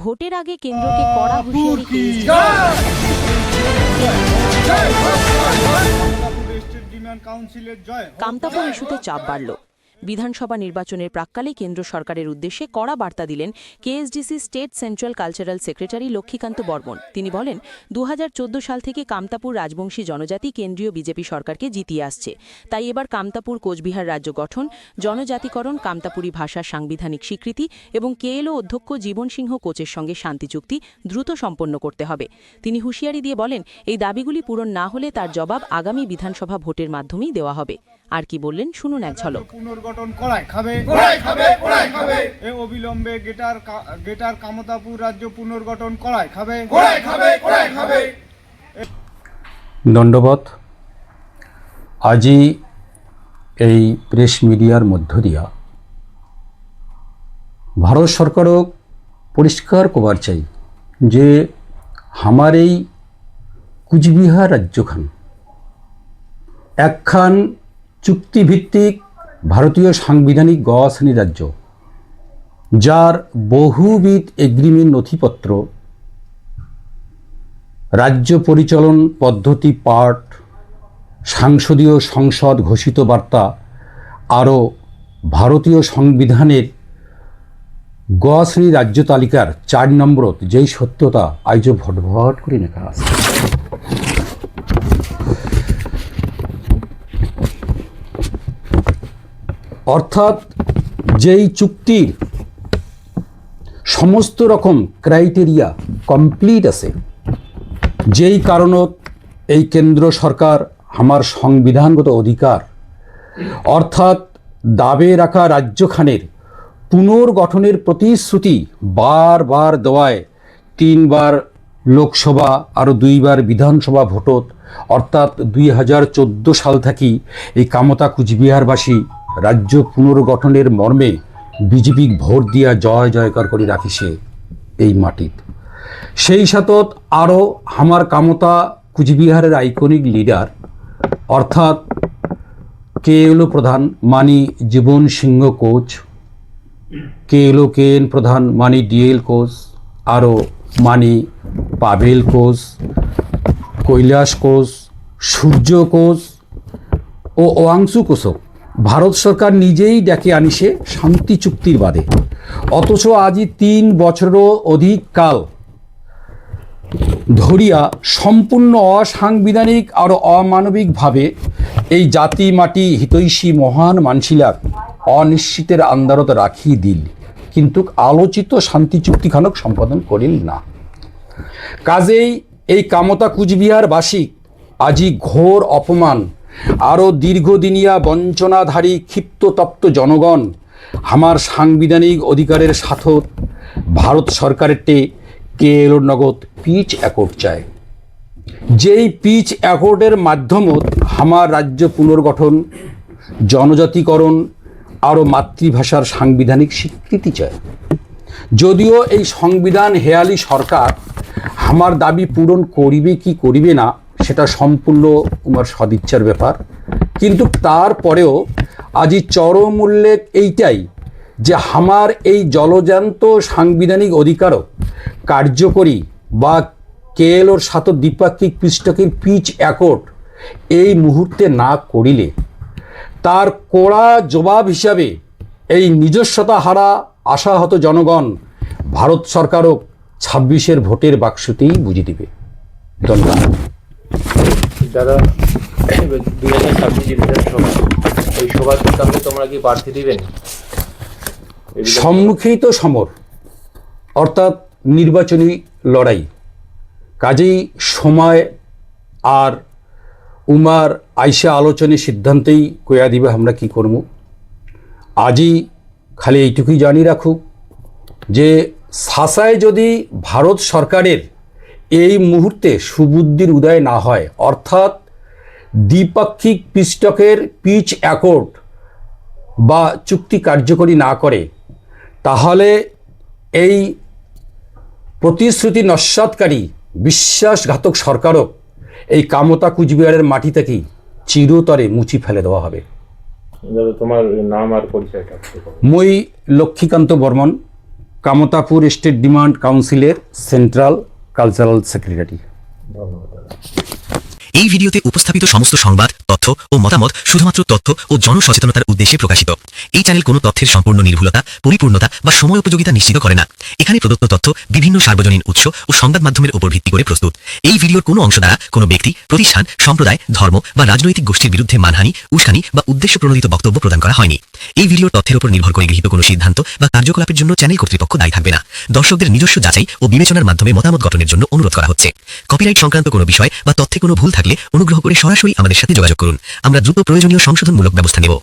ভোটের আগে কেন্দ্রকে কড়া হুঁশিয়ারি কামতাপুর ইস্যুতে চাপ বাড়ল। বিধানসভা নির্বাচনের প্রাক্কালে কেন্দ্র সরকারের উদ্দেশ্যে কড়া বার্তা দিলেন KSDC state central cultural secretary Lakshmikanta Barman. তিনি বলেন, ২০১৪ সাল থেকে কামতাপুর রাজবংশী জনজাতি কেন্দ্রীয় বিজেপি সরকারকে জিতিয়ে আসছে। তাই এবার কামতাপুর কোচবিহার রাজ্য গঠন, জনজাতিকরণ, কামতাপুরী ভাষার সাংবিধানিক স্বীকৃতি এবং কেএলও অধ্যক্ষ জীবন সিংহ কোচের সঙ্গে শান্তি চুক্তি দ্রুত সম্পন্ন করতে হবে। তিনি হুঁশিয়ারি দিয়ে বলেন, এই দাবিগুলি পূরণ না হলে তার জবাব আগামী বিধানসভা ভোটের মাধ্যমেই দেওয়া হবে। আর কি বললেন শুনুন এক ঝলক। পুনর্গঠন করায় খাবে এ অবিলম্বে গেটার কামতাপুর রাজ্য পুনর্গঠন করায় খাবে। দণ্ডবত। আজি এই প্রেস মিডিয়ার মধ্য দিয়া ভারত সরকারও পরিষ্কার কবার চাই যে আমার এই কুচবিহার রাজ্যখান একখান চুক্তিভিত্তিক ভারতীয় সাংবিধানিক গ শ্রেণী রাজ্য, যার বহুবিধ এগ্রিমেন্ট নথিপত্র, রাজ্য পরিচালন পদ্ধতি পাঠ, সাংসদীয় সংসদ ঘোষিত বার্তা আরও ভারতীয় সংবিধানের গ শ্রেণী রাজ্য তালিকার ৪ নম্বরত যেই সত্যতা আইজ ভটভট করে লেখা আছে। অর্থাৎ যেই চুক্তির সমস্ত রকম ক্রাইটেরিয়া কমপ্লিট আছে, যেই কারণত এই কেন্দ্র সরকার আমার সংবিধানগত অধিকার অর্থাৎ দাবে রাখা রাজ্যখানের পুনর্গঠনের প্রতিশ্রুতি বারবার দেওয়ায় ৩ বার লোকসভা আরও 2 বার বিধানসভা ভোটত অর্থাৎ ২০১৪ সাল থেকে এই কামতা কুচবিহারবাসী রাজ্য পুনর্গঠনের মর্মে বিজেপি ভোট দিয়া জয় জয়কার করে রাখিছে এই মাটিত। সেই সাথত আরও আমার কামতা কুচবিহারের আইকনিক লিডার অর্থাৎ কেএলও প্রধান মানি জীবন সিংহ কোচ, কেএলও কেএন প্রধান মানি ডিএল কোচ, আরও মানি পাবেল কোচ, কৈলাস কোচ, সূর্য কোচ ও ওয়াংশু কোচক ভারত সরকার নিজেই ডেকে আনিছে শান্তি চুক্তির বাদে। অথচ আজই ৩ বছরেরও অধিক কাল ধরিয়া সম্পূর্ণ অসাংবিধানিক আর অমানবিকভাবে এই জাতি মাটি হিতৈষী মহান মানসিলাক অনিশ্চিতের আন্দারত রাখি দিল, কিন্তু আলোচিত শান্তি চুক্তিখানক সম্পাদন করিল না। কাজেই এই কামতা কুচবিহারবাসী আজি ঘোর অপমান আরও দীর্ঘদিনিয়া বঞ্চনাধারী ক্ষিপ্ততপ্ত জনগণ আমার সাংবিধানিক অধিকারের সাথত ভারত সরকারেরটে কেএলওর নগদ পিচ অ্যাকর্ড চায়। যেই পিচ অ্যাকর্ডের মাধ্যমত আমার রাজ্য পুনর্গঠন, জনজাতিকরণ আরও মাতৃভাষার সাংবিধানিক স্বীকৃতি চায়। যদিও এই সংবিধান হেয়ালি সরকার আমার দাবি পূরণ করিবে কি করিবে না সেটা সম্পূর্ণ তোমার সদিচ্ছার ব্যাপার, কিন্তু তারপরেও আজি চরম উল্লেখ এইটাই যে আমার এই জলজান্ত সাংবিধানিক অধিকারও কার্যকরী বা কেএলওর সাথে দ্বিপাক্ষিক পৃষ্ঠকের পিচ অ্যাকর্ড এই মুহূর্তে না করিলে তার কড়া জবাব হিসাবে এই নিজস্বতা হারা আশাহত জনগণ ভারত সরকারও ২৬-এর ভোটের বাক্সতেই বুঝে দিবে। ধন্যবাদ। দাদা, ২০২৬ বিধানসভা এই সভার তাহলে তোমরা কি প্রার্থী দিবেন? সম্মুখেই তো সমর অর্থাৎ নির্বাচনী লড়াই, কাজেই সময় আর উমার আইসা আলোচনার সিদ্ধান্তেই কয়া দিবে আমরা কি করব। আজই খালি এইটুকুই জানি রাখুক যে শাসায় যদি ভারত সরকারের এই মুহূর্তে সুবুদ্ধির উদয় না হয় অর্থাৎ দ্বিপাক্ষিক পৃষ্ঠকের পিচ অ্যাকর্ড বা চুক্তি কার্যকরী না করে, তাহলে এই প্রতিশ্রুতি নস্যাৎকারী বিশ্বাসঘাতক সরকারও এই কামতা কুচবিহারের মাটি থেকেই চিরতরে মুচি ফেলে দেওয়া হবে। তোমার নাম আর পরিচয়টা? মই লক্ষ্মীকান্ত বর্মন, কামতাপুর স্টেট ডিমান্ড কাউন্সিলের সেন্ট্রাল কালচারাল সেক্রেটারি। এই ভিডিওতে উপস্থাপিত সমস্ত সংবাদ, তথ্য ও মতামত শুধুমাত্র তথ্য ও জনসচেতনতার উদ্দেশ্যে প্রকাশিত। এই চ্যানেল কোনো তথ্যের সম্পূর্ণ নির্ভুলতা, পরিপূর্ণতা বা সময় উপযোগিতা নিশ্চিত করে না। এখানে প্রদত্ত তথ্য বিভিন্ন সার্বজনীন উৎস ও সংবাদ মাধ্যমের উপর ভিত্তি করে প্রস্তুত। এই ভিডিওর কোনো অংশ দ্বারা কোনো ব্যক্তি, প্রতিষ্ঠান, সম্প্রদায়, ধর্ম বা রাজনৈতিক গোষ্ঠীর বিরুদ্ধে মানহানি, উস্কানি বা উদ্দেশ্য প্রণোদিত বক্তব্য প্রদান করা হয়নি। এই ভিডিওর তথ্যের উপর নির্ভর করে গৃহীত কোনো সিদ্ধান্ত বা কার্যকলাপের জন্য চ্যানেল কর্তৃপক্ষ দায়ী থাকবে না। দর্শকদের নিজস্ব যাচাই ও বিবেচনার মাধ্যমে মতামত গঠনের জন্য অনুরোধ করা হচ্ছে। কপিরাইট সংক্রান্ত কোনো বিষয় বা তথ্যে কোনো ভুল থাকলে অনুগ্রহ করে সরাসরি আমাদের সাথে যোগাযোগ করুন। আমরা দ্রুত প্রয়োজনীয় সংশোধনমূলক ব্যবস্থা নেব।